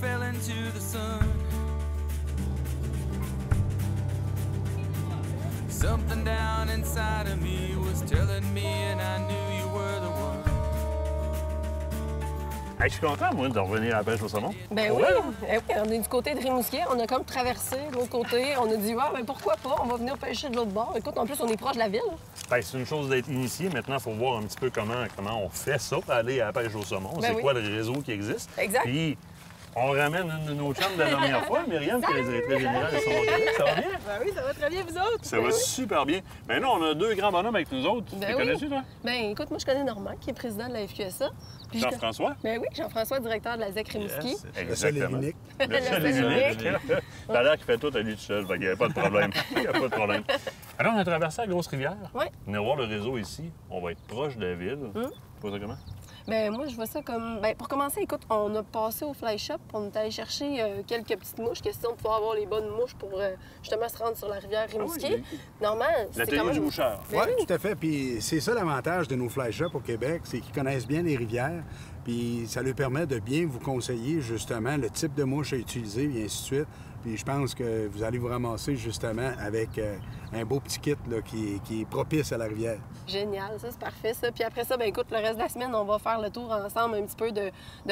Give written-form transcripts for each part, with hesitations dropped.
fell into the sun. Something down inside of me was telling me, and I knew you were the one. Hey, je suis content, moi, de revenir à la pêche au saumon. Ben oui, on est du côté de Rimouski. On a comme traversé de l'autre côté. On a dit, ouais, ben pourquoi pas? On va venir pêcher de l'autre bord. Écoute, en plus, on est proche de la ville. Ben, c'est une chose d'être initié. Maintenant, il faut voir un petit peu comment on fait ça pour aller à la pêche au saumon. Ben c'est oui. quoi le réseau qui existe. Exact. Puis, on ramène une de nos chums de la dernière fois, Myriam, qui est la directrice générale de Saumon Québec. Ça va bien? Ben oui, ça va très bien, vous autres. Ça va super bien. Maintenant, on a deux grands bonhommes avec nous autres. Ben Tu oui. connais-tu, toi? Ben écoute, moi, je connais Normand, qui est président de la FQSA. Puis Jean-François? Ben oui, Jean-François, directeur de la ZEC Rimouski. Yes, Le seul et exactement. l'unique. Le seul et l'unique. T'as l'air qu'il fait tout à lui tout seul, fait qu'il n'y a pas de problème. Il n'y a pas de problème. Alors, on a traversé la grosse rivière. Oui. Venez voir le réseau ici. On va être proche de la ville. Tu vois ça comment? Ben moi, je vois ça comme... Ben pour commencer, écoute, on a passé au fly shop. On est allé chercher quelques petites mouches, question de pouvoir avoir les bonnes mouches pour justement se rendre sur la rivière Rimouski. Ah oui. Normal, c'est L'atelier quand même... du boucheur. Ben Oui, oui. tout à fait. Puis c'est ça l'avantage de nos fly shops au Québec, c'est qu'ils connaissent bien les rivières. Puis ça leur permet de bien vous conseiller justement le type de mouche à utiliser et ainsi de suite. Puis je pense que vous allez vous ramasser justement avec un beau petit kit là, qui est propice à la rivière. Génial, ça c'est parfait ça. Puis après ça, ben écoute, le reste de la semaine, on va faire le tour ensemble un petit peu de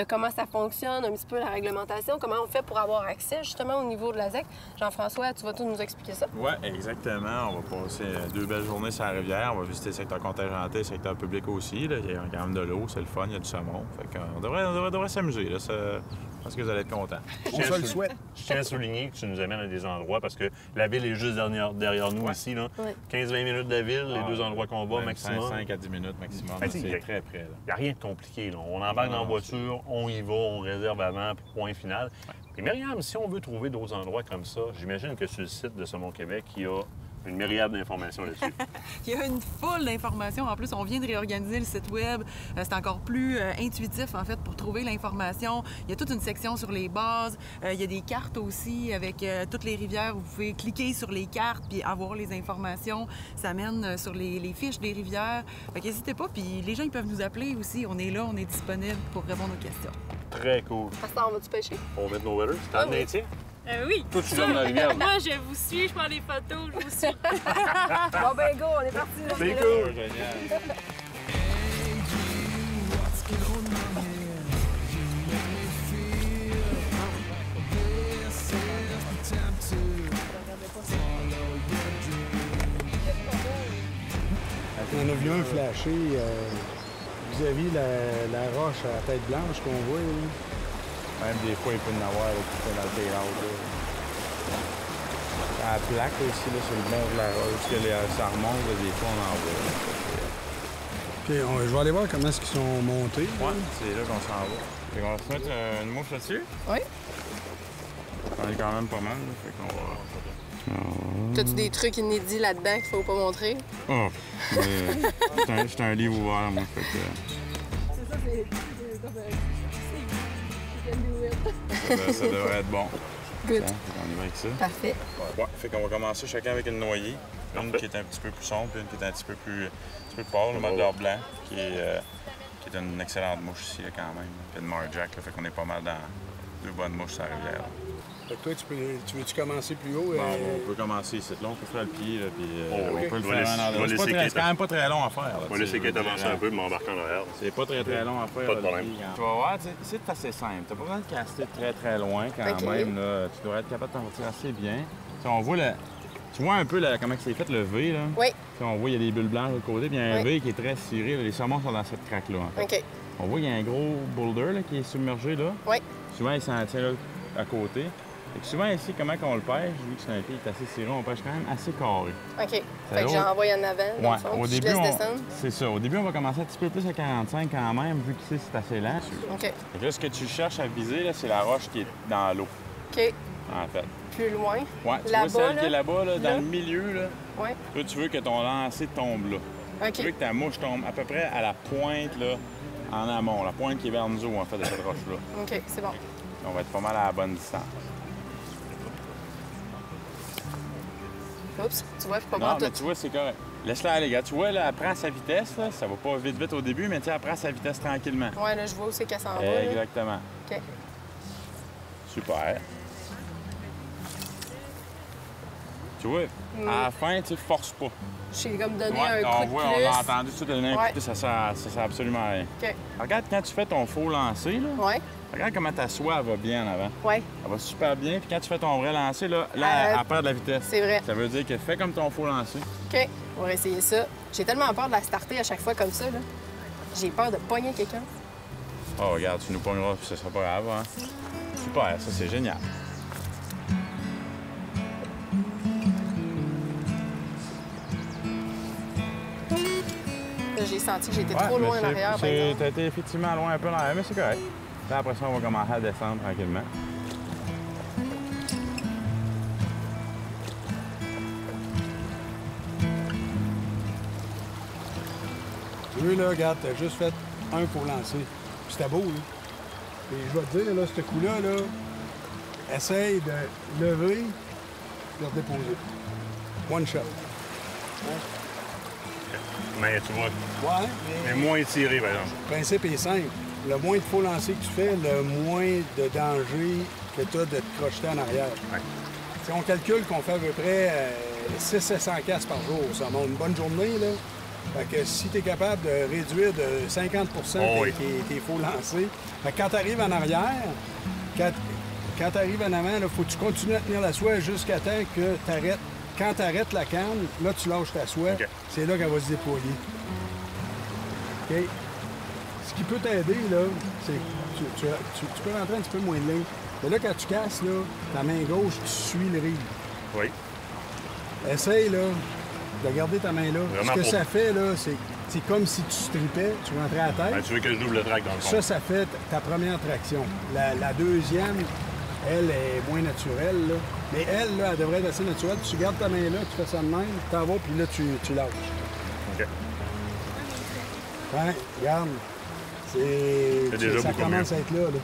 comment ça fonctionne, un petit peu la réglementation, comment on fait pour avoir accès justement au niveau de la ZEC. Jean-François, tu vas tout nous expliquer ça? Oui, exactement. On va passer 2 belles journées sur la rivière. On va visiter le secteur contingenté, le secteur public aussi. Là. Il y a quand même de l'eau, c'est le fun, il y a du saumon. Fait qu'on devrait s'amuser. Là. Je pense que vous allez être contents. On se le souhaite. Je tiens à souligner que tu nous amènes à des endroits parce que la ville est juste derrière nous ici. Là. Ouais. 15-20 minutes de la ville, les deux endroits qu'on va Même maximum. 5 à 10 minutes maximum. Ben, C'est il y a- très près. Là. Il n'y a rien de compliqué. Là. On embarque dans la voiture, on y va, on réserve avant, puis point final. Puis Myriam, si on veut trouver d'autres endroits comme ça, j'imagine que sur le site de Saumon Québec, il y a une myriade d'informations là-dessus. Il y a une foule d'informations. En plus, on vient de réorganiser le site Web. C'est encore plus intuitif, en fait, pour trouver l'information. Il y a toute une section sur les bases. Il y a des cartes aussi avec toutes les rivières. Vous pouvez cliquer sur les cartes puis avoir les informations. Ça mène sur les fiches des rivières. Fait qu'hésitez pas. Puis les gens, ils peuvent nous appeler aussi. On est là, on est disponible pour répondre aux questions. Très cool. Pasteur, on va-tu pêcher? On va mettre nos weather. C'est en Haïti? Oui. Toi, tu viens de la rivière. Moi, je vous suis, je prends des photos, je vous suis. Bon ben go, on est parti. là. C'est cool. Génial. On a vu un flasher vis-à-vis la roche à la tête blanche qu'on voit. Là. Même des fois, il peut y en avoir là, qui fait dans le payload. À la plaque aussi, là, sur le bord de la roche, que ça remonte, là, des fois, on en voit. Puis je vais aller voir comment est-ce qu'ils sont montés. Ouais, c'est là qu'on s'en va. Fait qu'on va se mettre une mouche là-dessus. Oui. On est quand même pas mal, là, fait qu'on va... T'as-tu des trucs inédits là-dedans qu'il faut pas montrer? Oh! J'étais un livre ouvert, moi, fait que... C'est ça, c'est comme... Ça devrait être bon. Good. Bon, on y va avec ça. Parfait. Ouais, fait qu'on va commencer chacun avec une noyée. Une qui est un petit peu plus sombre, puis une qui est un petit peu plus pâle, le mode blanc, qui est une excellente mouche ici, là, quand même. Puis une marjack, là, fait qu'on est pas mal dans 2 bonnes mouches sur la rivière. Là. Fait que toi, tu veux-tu commencer plus haut? Bon, on peut commencer ici. Là, on peut faire le pied, là, puis on peut le Je vais faire laisser- en je vais endroit. laisser Kate- C'est quand même pas très long à faire. Là, On va laisser Kate avancer un peu, m'embarquer en arrière. C'est pas très long à faire. Pas de là, problème. le pied, tu vas voir, c'est assez simple. T'as pas besoin de caster très loin quand Ok. même. Là. Tu devrais être capable de t'en sortir assez bien. T'sais, on voit tu vois un peu comment c'est fait le V. Là. Oui. T'sais, on voit il y a des bulles blanches de l'autre côté, puis il y a un Oui. V qui est très ciré. Là. Les saumons sont dans cette craque-là. En fait. OK. On voit qu'il y a un gros boulder là, qui est submergé là. Oui. Souvent, il s'en tient là à côté. Fait que souvent ici, comment qu'on le pêche, vu que c'est un pied qui est assez serré, on pêche quand même assez carré. OK. Fait que l'autre- j'envoie en avant, dans le fond, au puis je début, laisse descendre. c'est ça. Au début, on va commencer un petit peu plus à 45 quand même, vu qu'ici, c'est assez lent. OK. Fait que là, ce que tu cherches à viser, là, c'est la roche qui est dans l'eau, OK. en fait. Plus loin. Ouais, tu Là-bas, vois celle là? qui est là-bas, là, dans Là? le milieu, là. Oui. Toi, tu veux que ton lancer tombe là. Tu veux OK. que ta mouche tombe à peu près à la pointe, là, en amont. La pointe qui est vers nous, en fait, de cette roche-là. OK, c'est bon. On va être pas mal à la bonne distance. Oups, tu vois, je peux Non, pas mais tout. tu vois, c'est correct. Laisse-la aller, gars. Tu vois, là, elle prend sa vitesse, là. Ça va pas vite au début, mais tu sais, elle prend sa vitesse tranquillement. Ouais, là, je vois où c'est qu'elle s'en va. là. Exactement. OK. Super. Tu vois, à la fin, tu forces pas. J'ai comme donné Ouais, un coup on de voit, plus. on a entendu ça donner un coup Ouais. de plus, ça sert absolument à rien. OK. Regarde quand tu fais ton faux lancer, là. Ouais, Regarde comment ta soie elle va bien en avant. ouais, Elle va super bien. Puis quand tu fais ton vrai lancer, là elle perd de la vitesse. c'est vrai. Ça veut dire que fais comme ton faux lancer. OK, on va essayer ça. J'ai tellement peur de la starter à chaque fois comme ça, là. J'ai peur de pogner quelqu'un. Oh, regarde, tu nous pogneras, puis ça sera pas grave, hein. Super, ça, c'est génial. Là, j'ai senti que j'étais trop loin en arrière, par exemple. T'as été effectivement loin un peu en arrière, mais c'est correct. Là, après ça, on va commencer à descendre tranquillement. Lui, là, regarde, t'as juste fait un faux lancer. Puis c'était beau, là. Et je vais te dire, là, ce coup-là, là, essaye de lever et de redéposer. One shot. Mais tu vois, Ouais, mais moins étiré, par exemple. le principe est simple. Le moins de faux lancers que tu fais, le moins de danger que tu as de te crocheter en arrière. Ouais. Si on calcule qu'on fait à peu près 600-700 casses par jour, ça monte une bonne journée, là. Fait que si tu es capable de réduire de 50 Oh oui. tes faux lancers, fait que quand tu arrives en arrière, quand tu arrives en avant, il faut que tu continues à tenir la soie jusqu'à temps que tu arrêtes. Quand tu arrêtes la canne, là, tu lâches ta soie. OK. C'est là qu'elle va se déployer. OK? Ce qui peut t'aider, là, c'est que tu peux rentrer un petit peu moins de ligne. Mais là, quand tu casses, là, ta main gauche, tu suis le rive. Oui. Essaye, là, de garder ta main là. Vraiment Ce que pour- ça fait, là, c'est comme si tu stripais, tu rentrais à la Ben, tête. tu veux que je double le track dans le fond. Ça fait ta première traction. La deuxième, elle est moins naturelle, là. Mais elle, là, elle devrait être assez naturelle. Tu gardes ta main là, tu fais ça de même, tu t'en vas, puis là, tu lâches. OK. Hein? Regarde. C'est déjà ça beaucoup commence mieux. à être là, là.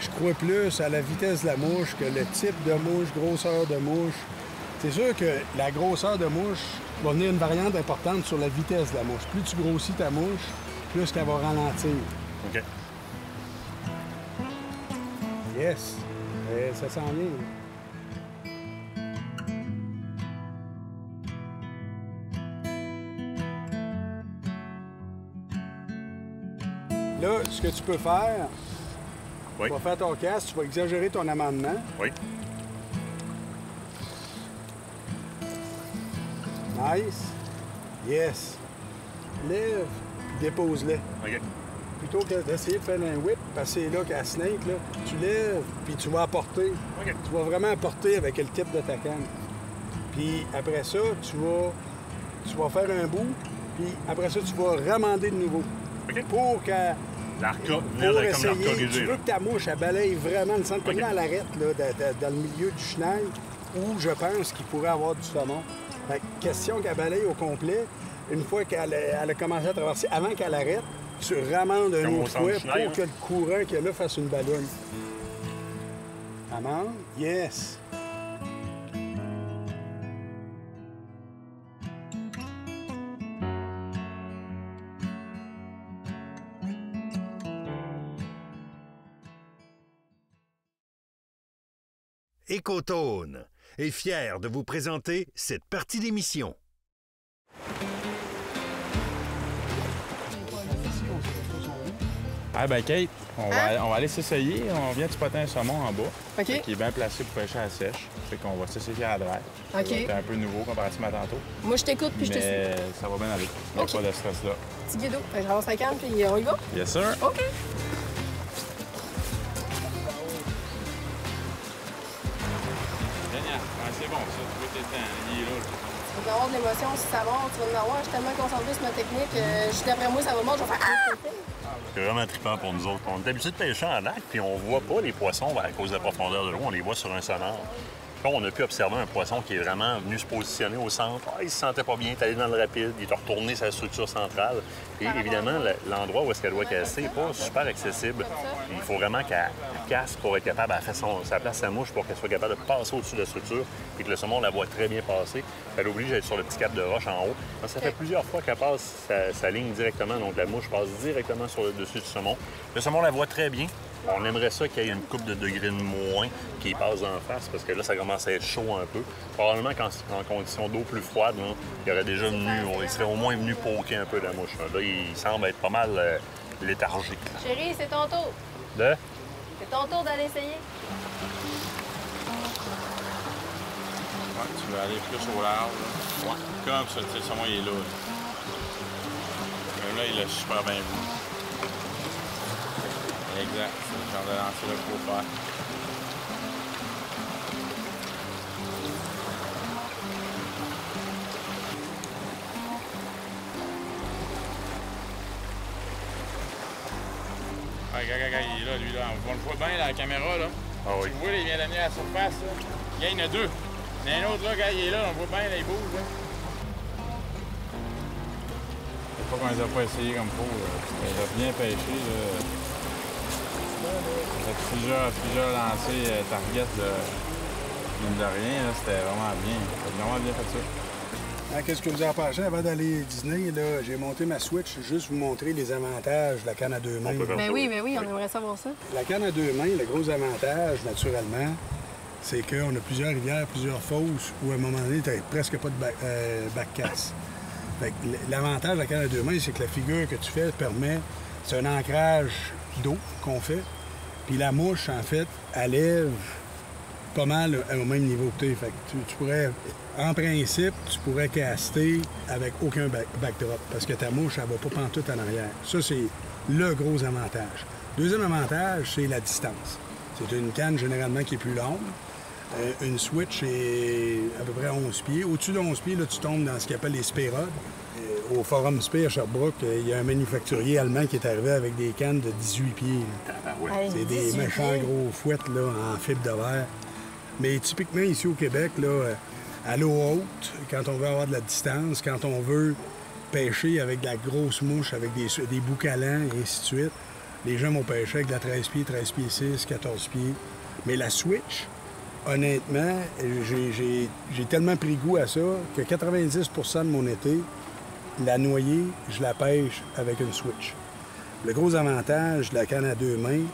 Je crois plus à la vitesse de la mouche que le type de mouche, grosseur de mouche. C'est sûr que la grosseur de mouche va venir une variante importante sur la vitesse de la mouche. Plus tu grossis ta mouche, plus qu'elle va ralentir. OK. Yes! Ça sent bien. Là, ce que tu peux faire, Oui. tu vas faire ton casque, tu vas exagérer ton amendement. Oui. Nice. Yes. Lève, puis dépose-les. OK. Plutôt que d'essayer de faire un whip, parce que c'est là qu'à Snake, là, tu lèves, puis tu vas apporter. OK. Tu vas vraiment apporter avec le type de ta canne. Puis après ça, tu vas faire un bout, puis après ça, tu vas ramander de nouveau. OK. Pour qu'elle... Venir Pour comme essayer, l'arc-corriger, tu là. veux que ta mouche, elle balaye vraiment le centre, comme OK. là, elle arrête, là, dans le milieu du chenal, où je pense qu'il pourrait avoir du saumon. Fait que question qu'elle balaye au complet, une fois qu'elle a commencé à traverser, avant qu'elle arrête, tu ramandes un Comme au autre centre fois du chenal, pour que le courant qu'il y a là fasse une ballonne. Amande? Yes! Écotone est fier de vous présenter cette partie d'émission. Ah ben Kate, on va aller s'essayer. On vient de spotter un saumon en bas. OK. Qui est bien placé pour pêcher à la sèche. Fait qu'on va s'essayer à la droite. OK. C'est un peu nouveau comparativement à tantôt. Moi, je t'écoute puis je te suis. Mais ça va bien aller. Il n'y a OK. pas de stress là. Petit guido. Fait que je ramasse la canne puis on y va. Yes sir. OK. Génial. Ouais, c'est bon ça. Tu vois, t'es temps. Il est là. Tu vas avoir de l'émotion si ça monte. Tu vas en avoir. Je suis tellement concentrée sur ma technique. Juste d'après moi, ça va monter. Je vais faire Ah! C'est vraiment trippant pour nous autres. On est habitué de pêcher en lac, puis on voit pas les poissons à cause de la profondeur de l'eau. On les voit sur un sonar. Là, on a pu observer un poisson qui est vraiment venu se positionner au centre. Ah, il se sentait pas bien, il est allé dans le rapide, il est retourné sa structure centrale. Et évidemment, l'endroit où est-ce qu'elle doit casser n'est pas super accessible. Il faut vraiment qu'elle casse pour être capable, elle fait sa place sa mouche pour qu'elle soit capable de passer au-dessus de la structure, puis que le saumon la voit très bien passer. Elle oblige à être sur le petit cap de roche en haut. Donc, ça fait plusieurs fois qu'elle passe sa ligne directement, donc la mouche passe directement sur le dessus du saumon. Le saumon la voit très bien. On aimerait ça qu'il y ait une coupe de degrés de moins qui passe en face, parce que là, ça commence à être chaud un peu. Probablement qu'en conditions d'eau plus froide, là, il aurait déjà venu, il serait au moins venu poker un peu la mouche. Là, il semble être pas mal léthargique. Chérie, c'est ton tour. De? C'est ton tour d'aller essayer. Ouais, tu veux aller plus au large. Là. Ouais. Comme ça, tu sais, ça, moi, il est là. Là, il a super bien vu. Exact. C'est le genre de lancer là qu'il faut faire. Ouais, regarde, il est là, lui, là. On le voit bien, là, la caméra, là. Ah oui. Tu le vois, là, il vient d'amener à la surface, là. Regarde, il y en a deux. Il y en a un autre, là, regarde, il est là, on le voit bien, là, il bouge, là. C'est pas qu'on les a pas essayés comme faut, là. On les a bien pêchés, là. Ça fait plusieurs lancers target, là. Mine de rien, là, c'était vraiment bien. C'est vraiment bien fait ça. Ah, qu'est-ce que vous en pensez? Avant d'aller dîner, là, j'ai monté ma Switch, juste vous montrer les avantages de la canne à deux mains. Ben oui, on aimerait savoir ça. La canne à deux mains, le gros avantage, naturellement, c'est qu'on a plusieurs rivières, plusieurs fosses où, à un moment donné, tu n'as presque pas de backcast. Fait que l'avantage de la canne à deux mains, c'est que la figure que tu fais permet... C'est un ancrage d'eau qu'on fait. Puis la mouche, en fait, elle lève pas mal au même niveau que tu. Fait que tu pourrais... En principe, tu pourrais caster avec aucun backdrop parce que ta mouche, elle va pas pantoute en arrière. Ça, c'est le gros avantage. Deuxième avantage, c'est la distance. C'est une canne généralement qui est plus longue. Une switch est à peu près 11 pieds. Au-dessus de 11 pieds, là, tu tombes dans ce qu'on appelle les spérodes. Au Forum Spé à Sherbrooke, il y a un manufacturier allemand qui est arrivé avec des cannes de 18 pieds. C'est des méchants gros fouettes là, en fibre de verre. Mais typiquement, ici au Québec, là, à l'eau haute, quand on veut avoir de la distance, quand on veut pêcher avec de la grosse mouche, avec des boucalants et ainsi de suite, les gens vont pêcher avec de la 13 pieds, 13 pieds 6, 14 pieds. Mais la switch, honnêtement, j'ai tellement pris goût à ça que 90 de mon été, la noyée, je la pêche avec une switch. Le gros avantage de la canne à deux mains,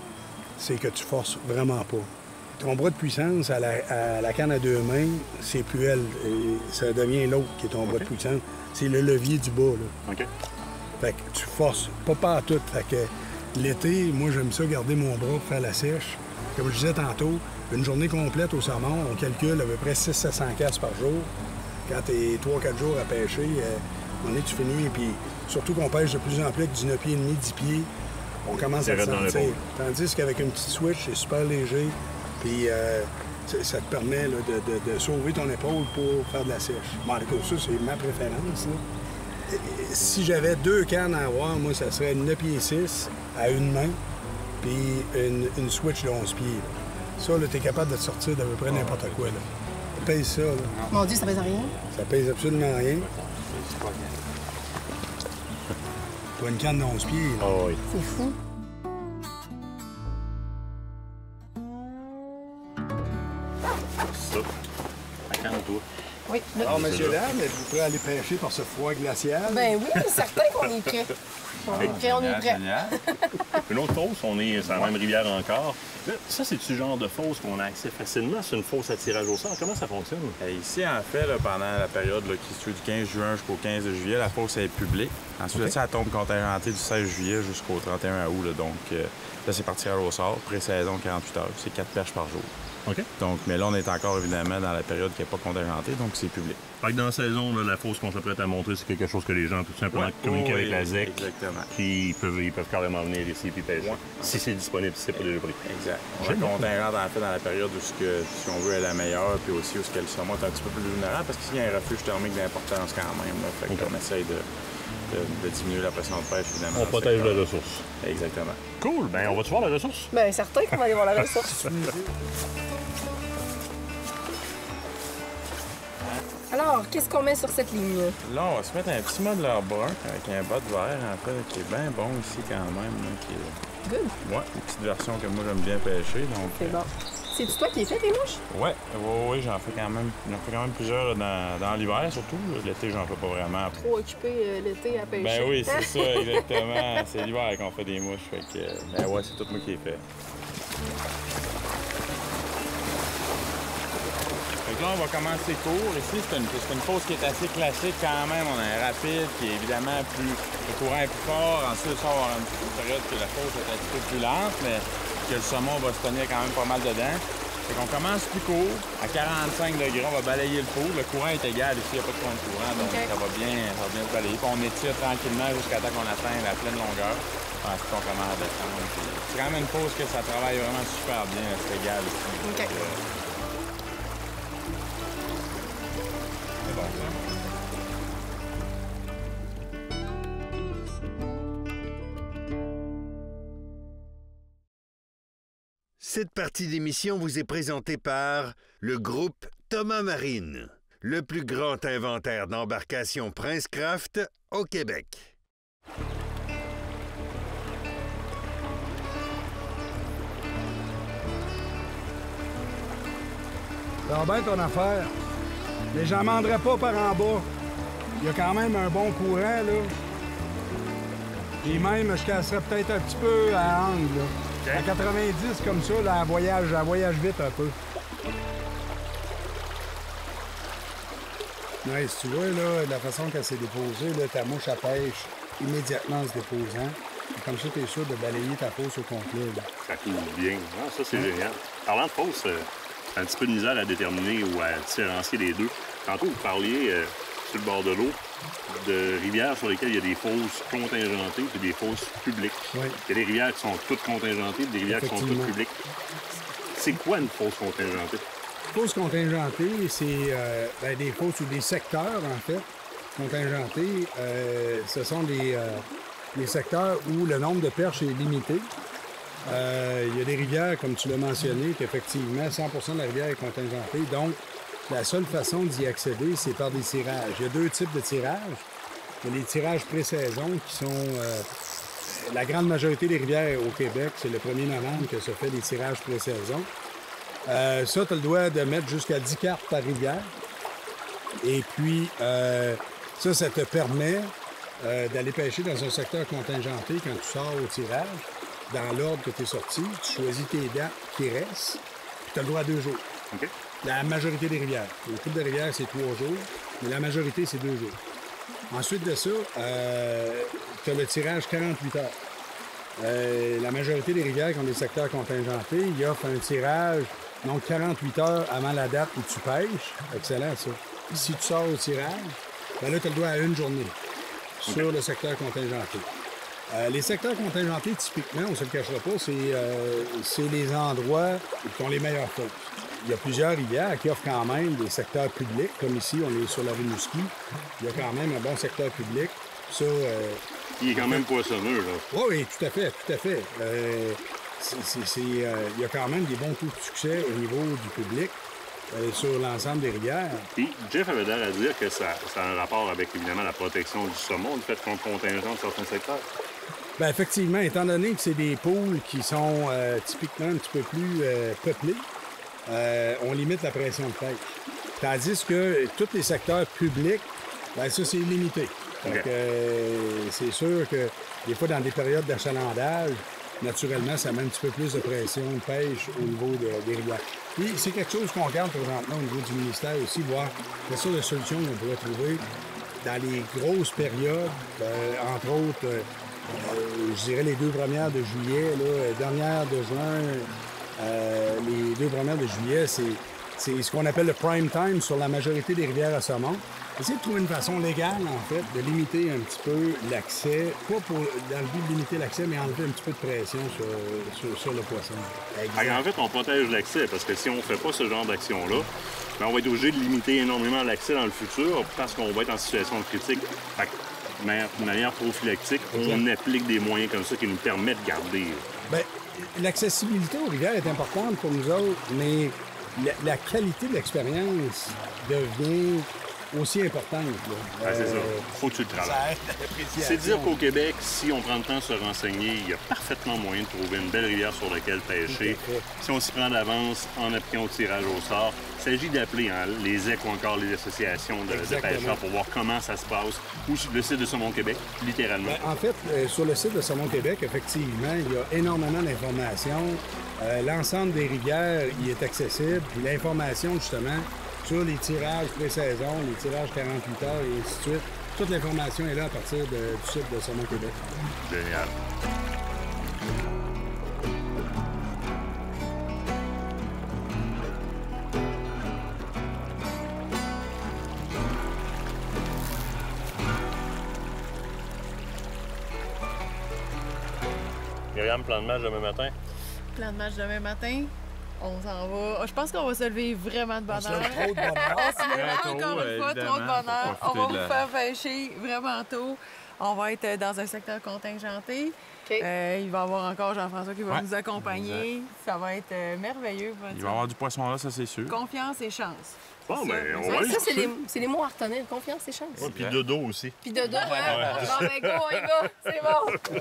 c'est que tu forces vraiment pas. Ton bras de puissance à la canne à deux mains, c'est plus elle. Et ça devient l'autre qui est ton bras de puissance. C'est le levier du bas, là. OK. Fait que tu forces pas à tout. Fait que l'été, moi, j'aime ça garder mon bras pour faire la sèche. Comme je disais tantôt, une journée complète au saumon, on calcule à peu près 600-700 casses par jour. Quand t'es 3-4 jours à pêcher, à un moment donné, tu finis. Puis surtout qu'on pêche de plus en plus avec du 9 pieds et demi, 10 pieds, on commence à le sentir. Tandis qu'avec une petite switch, c'est super léger. Puis ça te permet là, de sauver ton épaule pour faire de la sèche. Bon, écoute, ça, c'est ma préférence. Là. Si j'avais 2 cannes à avoir, moi, ça serait une 9 pieds 6 à une main, puis une switch de 11 pieds. Là. Ça, là, t'es capable de te sortir d'à peu près n'importe quoi. Là. Ça pèse ça. Là. Mon Dieu, ça pèse rien. Ça pèse absolument rien. Pour une canne de 11 pieds. Là. Oh, oui. C'est fou. Ça. La canne, toi. Oui. Alors, messieurs, dames, êtes-vous prêts à aller pêcher par ce froid glacial? Ben oui, certain qu'on est prêt. On est prêt, on est prêt. Une autre fosse, on est sur la même rivière encore. Là, ça, c'est-tu genre de fosse qu'on a accès facilement? C'est une fosse à tirage au sort. Comment ça fonctionne? Ici, en fait, là, pendant la période là, qui se fait du 15 juin jusqu'au 15 juillet, la fosse est publique. Ensuite, ça tombe contingentée du 16 juillet jusqu'au 31 août. Là, donc, là, c'est par tirage au sort. Pré-saison, 48 heures. C'est 4 perches par jour. OK. Donc, mais là, on est encore évidemment dans la période qui n'est pas contingentée, donc c'est public. Fait que dans la saison, là, la fosse qu'on s'apprête à montrer, c'est quelque chose que les gens tout simplement communiquent avec la ZEC. Exactement. Puis ils peuvent carrément venir ici et pêcher. Ouais. Si c'est disponible, si c'est pas déjà pris. Exact. On la contingente en fait dans la période où, si on veut, elle est la meilleure, puis aussi où le saumon est un petit peu plus vulnérable, parce qu'ici, il y a un refuge thermique d'importance quand même. Là. Fait qu'on essaye de diminuer la pression de pêche, évidemment. On protège la ressource. Exactement. Cool. Ben, on va-tu voir la ressource? Ben certain qu'on va aller voir la ressource. Alors, qu'est-ce qu'on met sur cette ligne? Là, on va se mettre un petit modeleur brun avec un bas de verre, en fait, qui est bien bon ici quand même. Là, qui est... Good. Ouais, une petite version que moi j'aime bien pêcher. Donc, C'est bon. C'est-tu toi qui les fais, tes mouches? Oui, j'en fais quand même plusieurs là, dans l'hiver, surtout. L'été, j'en fais pas vraiment. Trop occupé l'été à pêcher. Ben oui, c'est ça, exactement. C'est l'hiver qu'on fait des mouches. Fait que, ben ouais, c'est tout moi qui les fais. Fait que là, on va commencer court. Ici, c'est une pause qui est assez classique quand même. On a un rapide qui est évidemment plus... Le courant est plus fort. Ensuite, ça, on va avoir une petite période que la pause est un petit peu plus lente, mais que le saumon va se tenir quand même pas mal dedans. Fait qu'on commence plus court, à 45 degrés, on va balayer le pot. Le courant est égal ici, il n'y a pas de point de courant, donc ça va bien se balayer. Puis on étire tranquillement jusqu'à temps qu'on atteigne la pleine longueur. Ensuite, on commence à descendre. C'est quand même une pause que ça travaille vraiment super bien, c'est égal ici. OK. C'est bon, ça. Cette partie d'émission vous est présentée par le groupe Thomas Marine, le plus grand inventaire d'embarcations Princecraft au Québec. Ça va bien ton affaire. Mais j'en demanderais pas par en bas. Il y a quand même un bon courant, là. Et même, je casserais peut-être un petit peu à angle, là. À 90, comme ça, là, elle voyage vite un peu. Ouais, si tu vois, là, la façon qu'elle s'est déposée, là, ta mouche, elle pêche immédiatement en se déposant. Et comme ça, tu es sûr de balayer ta fosse au complet, là. Ça coule bien. Ah, ça, c'est génial. Parlant de fosse, c'est un petit peu de misère à déterminer ou à différencier les deux. Tantôt, vous parliez sur le bord de l'eau de rivières sur lesquelles il y a des fosses contingentées et des fosses publiques. Oui. Il y a des rivières qui sont toutes contingentées et des rivières qui sont toutes publiques. C'est quoi une fosse contingentée? Fosse contingentée, c'est des fosses ou des secteurs, en fait, contingentés. Ce sont des secteurs où le nombre de perches est limité. Il y a des rivières, comme tu l'as mentionné, qu'effectivement, 100 de la rivière est contingentée. Donc, la seule façon d'y accéder, c'est par des tirages. Il y a deux types de tirages. Il y a les tirages pré-saison qui sont... la grande majorité des rivières au Québec, c'est le 1er novembre que se fait des tirages pré-saison. Ça, tu as le droit de mettre jusqu'à 10 cartes par rivière. Et puis, ça te permet d'aller pêcher dans un secteur contingenté quand tu sors au tirage. Dans l'ordre que tu es sorti, tu choisis tes dates qui restent, puis tu as le droit à 2 jours. OK. La majorité des rivières. Le couple de rivières, c'est 3 jours, mais la majorité, c'est 2 jours. Ensuite de ça, tu as le tirage 48 heures. La majorité des rivières qui ont des secteurs contingentés, ils offrent un tirage, donc 48 heures avant la date où tu pêches. Excellent, ça. Si tu sors au tirage, ben là, tu as le droit à 1 journée sur le secteur contingenté. Les secteurs contingentés, typiquement, on ne se le cachera pas, c'est les endroits qui ont les meilleures fosses. Il y a plusieurs rivières qui offrent quand même des secteurs publics, comme ici, on est sur la rue Musky. Il y a quand même un bon secteur public. Ça, il est quand même poissonneux, là. Oui, tout à fait, tout à fait. Il y a quand même des bons coups de succès au niveau du public sur l'ensemble des rivières. Puis Jeff avait l'air à dire que ça a un rapport avec, évidemment, la protection du saumon, le fait qu'on contingente certains secteurs. Bien, effectivement, étant donné que c'est des pools qui sont typiquement un petit peu plus peuplés, on limite la pression de pêche. Tandis que tous les secteurs publics, bien, ça, c'est limité. Donc, c'est sûr que des fois, dans des périodes d'achalandage, naturellement, ça met un petit peu plus de pression de pêche au niveau des rivières. Puis, c'est quelque chose qu'on regarde présentement au niveau du ministère aussi, voir quelle sorte de solutions on pourrait trouver dans les grosses périodes, entre autres, je dirais les 2 premières de juillet, là, dernière de juin, les 2 premières de juillet, c'est ce qu'on appelle le prime time sur la majorité des rivières à saumon. Essayer de trouver une façon légale, en fait, de limiter un petit peu l'accès, pas dans le but de limiter l'accès, mais enlever un petit peu de pression sur le poisson. En fait, on protège l'accès, parce que si on ne fait pas ce genre d'action-là, bien, on va être obligé de limiter énormément l'accès dans le futur parce qu'on va être en situation de critique. Fait que, de manière prophylactique, on applique des moyens comme ça qui nous permettent de garder. Bien, l'accessibilité aux rivières est importante pour nous autres, mais la qualité de l'expérience devient aussi importante. Ah, c'est ça. Faut que tu le Ça travailles. aide à l'appréciation. C'est dire qu'au Québec, si on prend le temps de se renseigner, il y a parfaitement moyen de trouver une belle rivière sur laquelle pêcher. Tout à fait. Si on s'y prend d'avance en appliquant au tirage au sort, il s'agit d'appeler les EC ou encore les associations de Exactement. pêcheurs pour voir comment ça se passe, ou sur le site de Saumon Québec, littéralement. Ben, en fait, sur le site de Saumon Québec, effectivement, il y a énormément d'informations. L'ensemble des rivières y est accessible. Puis l'information, justement, sur les tirages pré-saison, les tirages 48 heures et ainsi de suite, toute l'information est là à partir du site de Saumon Québec. Génial. Myriam, plan de match demain matin? Plan de match demain matin. On s'en va. Je pense qu'on va se lever vraiment de bonne On se heure. lève trop de bonheur. On se lève Très tôt, encore une fois trop de évidemment, bonheur. pour On va profiter de vous faire pêcher vraiment tôt. On va être dans un secteur contingenté. OK. Il va y avoir encore Jean-François qui va Ouais. nous accompagner. Ça va être merveilleux. Il va y avoir du poisson là, ça c'est sûr. Confiance et chance. Bon, C'est ben, ça. on Ouais, va aller Ça, c'est coucher. les mots à retenir. Confiance et chance. Ouais, puis dodo aussi. Puis de deux, hein? Bon, ben, go, on y va. C'est bon.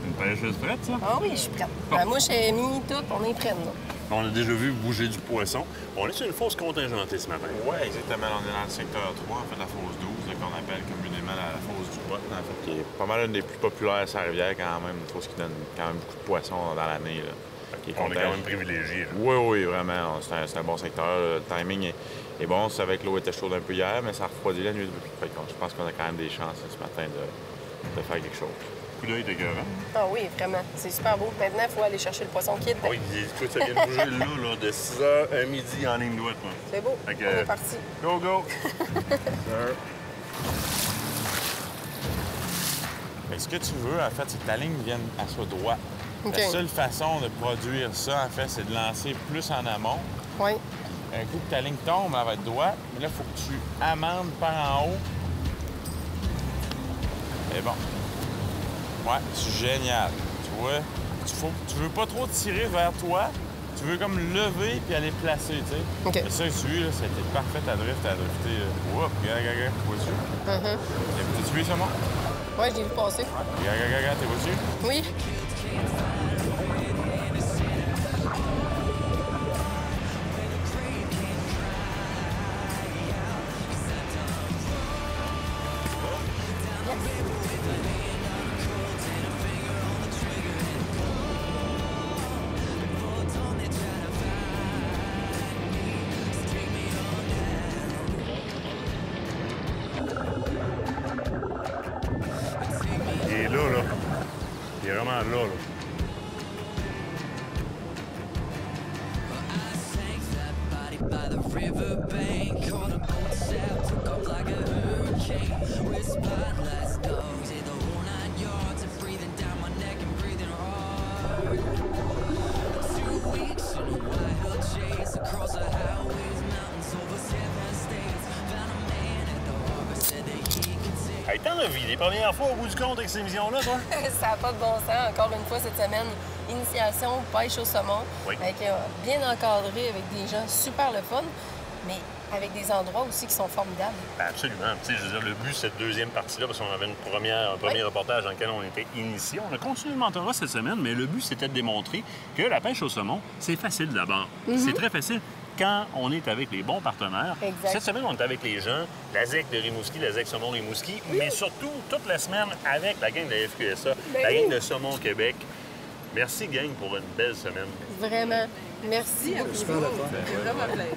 Une pêcheuse prête, ça? Ah oui, je suis prête. La mouche est mis toute, on est prête, là. On a déjà vu bouger du poisson. On est sur une fosse contingentée ce matin. Oui, exactement. On est dans le secteur 3, en fait, la fosse 12, là, qu'on appelle communément la fosse du pot, en fait, qui est pas mal une des plus populaires sur la rivière quand même, une fosse qui donne quand même beaucoup de poissons dans l'année. Là. Qui On est quand même contagieux. privilégiés. là. Oui, oui, vraiment. C'est un bon secteur. Le timing est bon. C'est vrai que l'eau était chaude un peu hier, mais ça a refroidi la nuit. Fait que je pense qu'on a quand même des chances ce matin de faire quelque chose. Coup d'œil écœurant. Ah oui, vraiment. C'est super beau. Maintenant, il faut aller chercher le poisson qui est dedans. Oui, écoute, ça vient de bouger là, de 6h à midi en ligne droite. moi. C'est beau. Fait que- On est parti. Go, go! Fait que ce que tu veux, en fait, c'est que ta ligne vienne à soi droit. OK. La seule façon de produire ça, en fait, c'est de lancer plus en amont. Oui. Un coup que ta ligne tombe, elle va être droite. Mais là, il faut que tu amendes par en haut. C'est bon. Ouais, c'est génial. Tu vois, tu veux pas trop tirer vers toi. Tu veux comme lever puis aller placer, tu sais. OK. Mais ça, celui, là, c'était parfait à drifter. Oups, regarde, t'es vois-tu? T'as-tu vu ça, moi? Oui, je l'ai vu passer. Regarde, t'es vois-tu? Oui. Il est là. Il est vraiment là. By the riverbank, caught a boat sail, took off like a hurricane. With spotlights, dogs, hit the whole 9 yards, and breathing down my neck and breathing hard. 2 weeks in a wild chase across the highways, mountains over 7 states. Found a man at the harbor, said that he could take. Hey, t'en as vu les premières fois au bout du compte avec ces émissions-là, toi? Ça n'a pas de bon sens. Encore une fois, cette semaine, initiation pêche au saumon. Oui. Avec, bien encadré, avec des gens super le fun, mais avec des endroits aussi qui sont formidables. Ben absolument. Tu sais, je veux dire, le but, cette deuxième partie-là, parce qu'on avait un premier reportage dans lequel on était initié. On a continué le mentorat cette semaine, mais le but, c'était de démontrer que la pêche au saumon, c'est facile d'abord. C'est très facile quand on est avec les bons partenaires. Exact. Cette semaine, on est avec les gens, la ZEC de Rimouski, la ZEC Saumon Rimouski, mais surtout, toute la semaine, avec la gang de la FQSA, la gang de Saumon Québec. Merci, gang, pour une belle semaine. Vraiment. Merci beaucoup. Super le fun. C'est vraiment plaisir.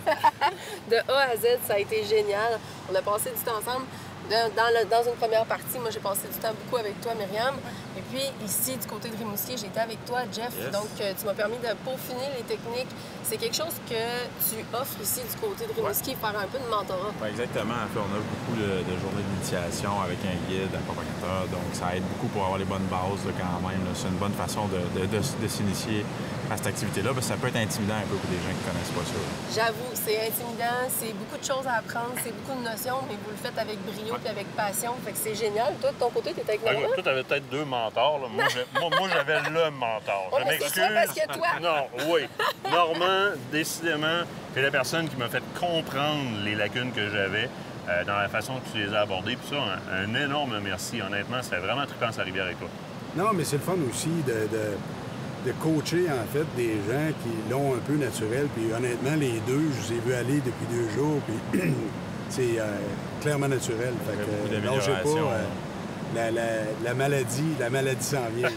De A à Z, ça a été génial. On a passé du temps ensemble. Dans une première partie, moi, j'ai passé du temps beaucoup avec toi, Myriam. Et puis, ici, du côté de Rimouski, j'ai été avec toi, Jeff. Yes. Donc, tu m'as permis de peaufiner les techniques. C'est quelque chose que tu offres ici du côté de Rimouski, faire un peu de mentorat. Ouais, exactement. En fait, on a beaucoup de journées d'initiation avec un guide, accompagnateur. Donc, ça aide beaucoup pour avoir les bonnes bases là, quand même. Là. C'est une bonne façon de s'initier à cette activité-là, parce que ça peut être intimidant un peu pour des gens qui connaissent pas ça. J'avoue, c'est intimidant, c'est beaucoup de choses à apprendre, c'est beaucoup de notions, mais vous le faites avec brio et avec passion. Fait que c'est génial. Toi, de ton côté, tu étais avec Normand? Toi, t'avais peut-être 2 mentors. Là. Moi, j'avais le mentor. Ouais, mais c'est ça parce que toi... Non, oui. Normand, décidément, c'est la personne qui m'a fait comprendre les lacunes que j'avais dans la façon que tu les as abordées. Puis ça, un énorme merci. Honnêtement, ça fait vraiment trippant sa rivière avec toi. Non, mais c'est le fun aussi de coacher, en fait, des gens qui l'ont un peu naturel. Puis honnêtement, les deux, je les ai vus aller depuis 2 jours, puis c'est clairement naturel. Fait que lâchez pas, la maladie s'en vient.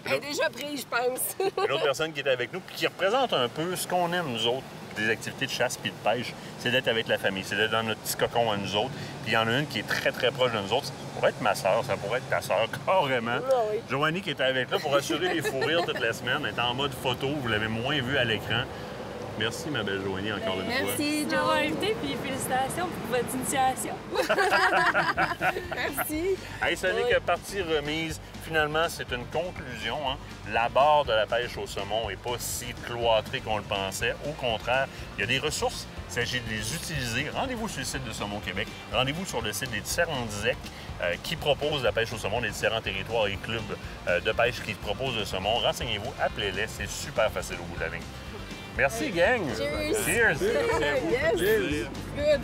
Elle est déjà prise, je pense. Une autre personne qui était avec nous, puis qui représente un peu ce qu'on aime, nous autres, des activités de chasse puis de pêche, c'est d'être avec la famille, c'est d'être dans notre petit cocon à nous autres. Puis il y en a une qui est très, très proche de nous autres. Ça pourrait être ma sœur, ça pourrait être ta sœur, carrément. Ah oui. Joanie qui était avec là pour assurer les fous rires toute la semaine, est en mode photo, vous l'avez moins vu à l'écran. Merci, ma belle Joanie, encore une fois. Merci, Je m'avoir Joe. invité, puis félicitations pour votre initiation. Merci. Hey, ce n'est que partie remise. Finalement, c'est une conclusion. Hein. La barre de la pêche au saumon n'est pas si cloîtrée qu'on le pensait. Au contraire, il y a des ressources. Il s'agit de les utiliser. Rendez-vous sur le site de Saumon Québec. Rendez-vous sur le site des différents ZEC qui proposent la pêche au saumon, les différents territoires et clubs de pêche qui proposent le saumon. Renseignez-vous, appelez-les. C'est super facile au bout de la ligne. Merci, gang. Cheers. Cheers. Yes. Good.